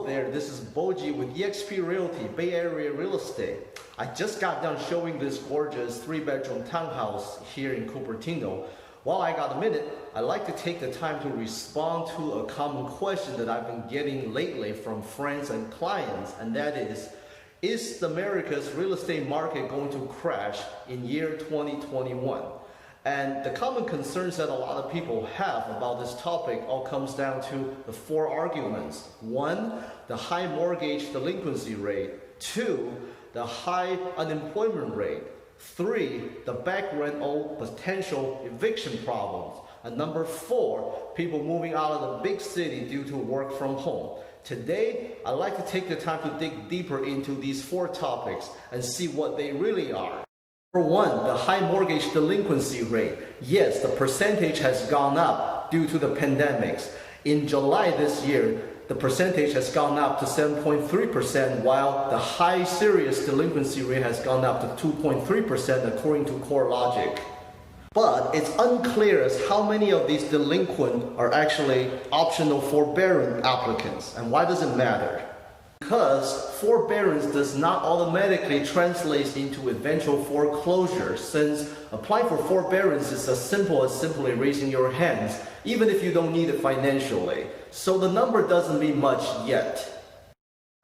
There, this is Bojie with eXp Realty, Bay Area Real Estate. I just got done showing this gorgeous 3-bedroom townhouse here in Cupertino. While I got a minute, I'd like to take the time to respond to a common question that I've been getting lately from friends and clients, and that is America's real estate market going to crash in year 2021? And the common concerns that a lot of people have about this topic all comes down to the 4 arguments. 1, the high mortgage delinquency rate. 2, the high unemployment rate. 3, the back rent owed potential eviction problems. And number 4, people moving out of the big city due to work from home. Today, I'd like to take the time to dig deeper into these 4 topics and see what they really are. Number 1, the high mortgage delinquency rate. Yes, the percentage has gone up due to the pandemics. In July this year, the percentage has gone up to 7.3%, while the high serious delinquency rate has gone up to 2.3% according to Corelogic. But it's unclear as how many of these delinquent are actually optional forbearance applicants. And why does it matter? Because forbearance does not automatically translate into eventual foreclosure, since applying for forbearance is as simple as simply raising your hands, even if you don't need it financially. So the number doesn't mean much yet.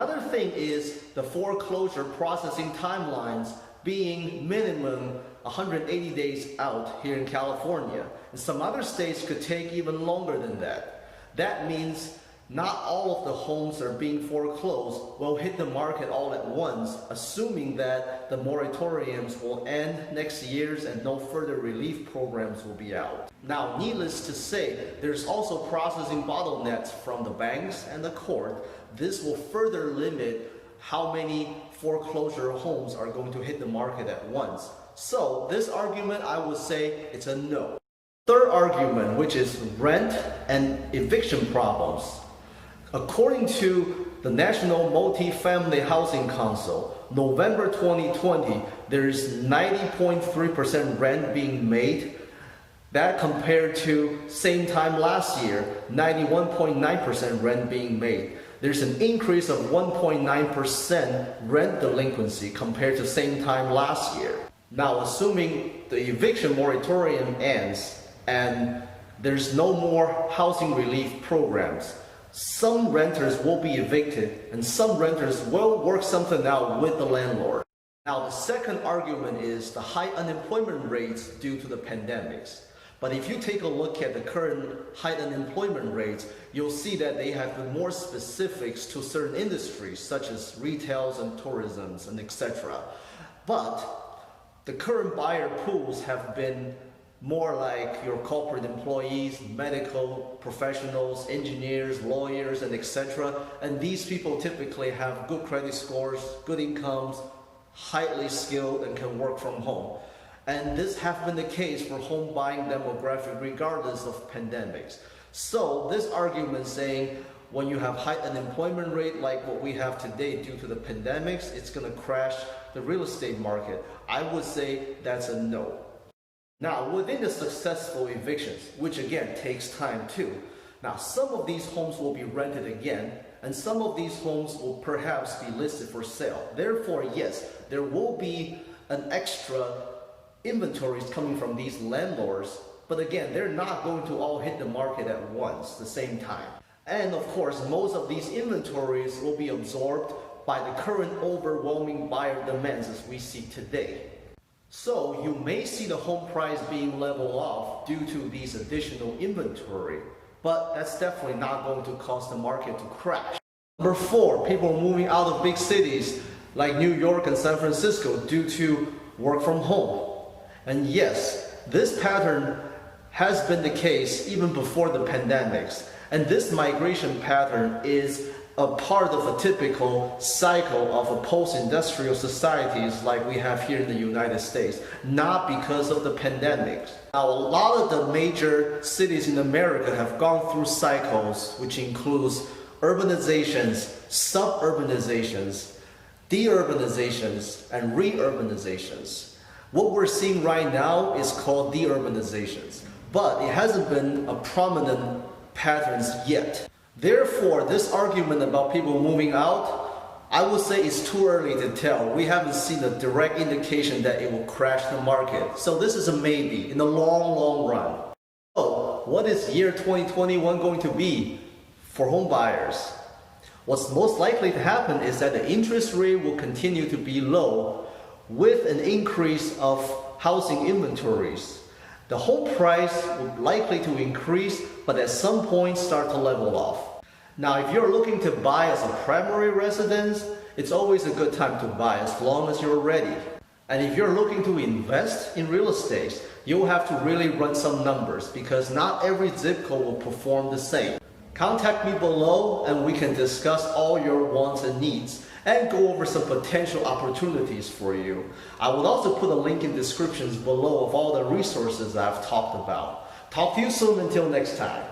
Another thing is the foreclosure processing timelines being minimum 180 days out here in California. And some other states could take even longer than that. That means not all of the homes that are being foreclosed will hit the market all at once, assuming that the moratoriums will end next year and no further relief programs will be out. Now, needless to say, there's also processing bottlenecks from the banks and the court. This will further limit how many foreclosure homes are going to hit the market at once. So this argument, I would say it's a no. Third argument, which is rent and eviction problems. According to the National Multifamily Housing Council, November 2020, there is 90.3% rent being made. That compared to same time last year, 91.9% rent being made. There's an increase of 1.9% rent delinquency compared to same time last year. Now, assuming the eviction moratorium ends and there's no more housing relief programs, some renters will be evicted and some renters will work something out with the landlord. Now, the second argument is the high unemployment rates due to the pandemics. But if you take a look at the current high unemployment rates, you'll see that they have been more specifics to certain industries such as retail and tourism and etc. But the current buyer pools have been more like your corporate employees, medical professionals, engineers, lawyers, and etc. And these people typically have good credit scores, good incomes, highly skilled, and can work from home. And this has been the case for home buying demographic regardless of pandemics. So this argument saying when you have high unemployment rate like what we have today due to the pandemics, it's going to crash the real estate market. I would say that's a no. Now, within the successful evictions, which again takes time too, now some of these homes will be rented again, and some of these homes will perhaps be listed for sale. Therefore, yes, there will be an extra inventories coming from these landlords, but again, they're not going to all hit the market at once, the same time. And of course, most of these inventories will be absorbed by the current overwhelming buyer demands as we see today. So you may see the home price being leveled off due to these additional inventory, but that's definitely not going to cause the market to crash. Number 4, people moving out of big cities like New York and San Francisco due to work from home. And yes, this pattern has been the case even before the pandemics. And this migration pattern is a part of a typical cycle of a post-industrial societies like we have here in the United States, not because of the pandemic. Now, a lot of the major cities in America have gone through cycles, which includes urbanizations, suburbanizations, deurbanizations, and reurbanizations. What we're seeing right now is called deurbanizations, but it hasn't been a prominent pattern yet. Therefore, this argument about people moving out, I would say it's too early to tell. We haven't seen a direct indication that it will crash the market. So this is a maybe in the long, long run. So what is year 2021 going to be for home buyers? What's most likely to happen is that the interest rate will continue to be low with an increase of housing inventories. The home price will likely to increase, but at some point start to level off. Now, if you're looking to buy as a primary residence, it's always a good time to buy as long as you're ready. And if you're looking to invest in real estate, you'll have to really run some numbers because not every zip code will perform the same. Contact me below and we can discuss all your wants and needs and go over some potential opportunities for you. I will also put a link in descriptions below of all the resources I've talked about. Talk to you soon. Until next time.